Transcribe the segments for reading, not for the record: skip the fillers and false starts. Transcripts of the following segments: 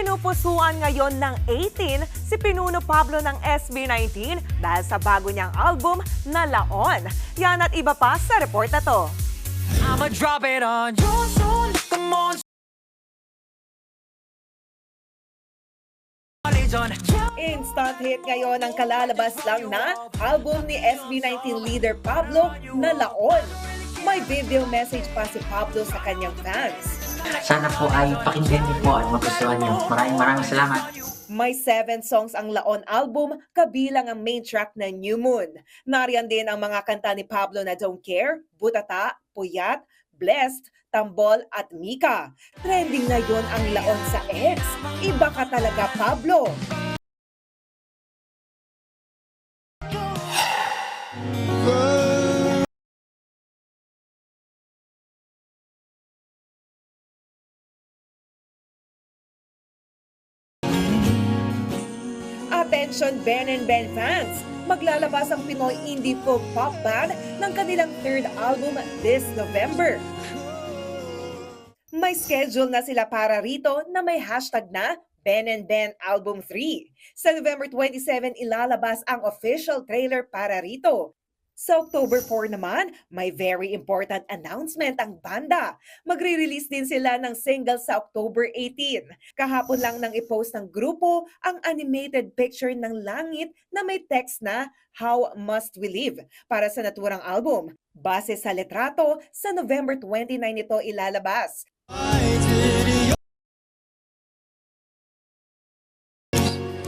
Pinupusuan ngayon ng 18 si Pinuno Pablo ng SB19 dahil sa bago niyang album na Laon. Yan at iba pa sa report na to. I'ma drop it on you soon. Come on. Instant hit ngayon ang kalalabas lang na album ni SB19 leader Pablo na Laon. May video message pa si Pablo sa kanyang fans. Sana po ay pakinggan niyo po at magustuhan niyo. Maraming salamat. May 7 songs ang Laon album, kabilang ang main track na New Moon. Nariyan din ang mga kanta ni Pablo na Don't Care, Butata, Puyat, Blessed, Tambol at Mika. Trending ngayon ang Laon sa X. Iba ka talaga, Pablo. Attention Ben and Ben fans! Maglalabas ang Pinoy indie folk pop band ng kanilang third album this November. May schedule na sila para rito na may hashtag na Ben and Ben Album 3. Sa November 27 ilalabas ang official trailer para rito. Sa October 4 naman, may very important announcement ang banda. Magre-release din sila ng single sa October 18. Kahapon lang nang i-post ng grupo ang animated picture ng langit na may text na How Must We Live para sa naturang album. Base sa litrato, sa November 29 ito ilalabas.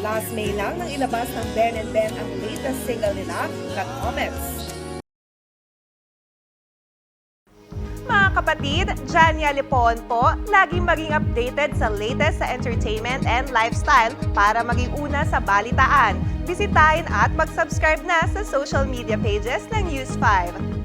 Last May lang nang ilabas ng Ben and Ben ang latest single nila na Comments. Mga kapatid, Jania Lipon po, laging maging updated sa latest sa entertainment and lifestyle para maging una sa balitaan. Bisitahin at mag-subscribe na sa social media pages ng News 5.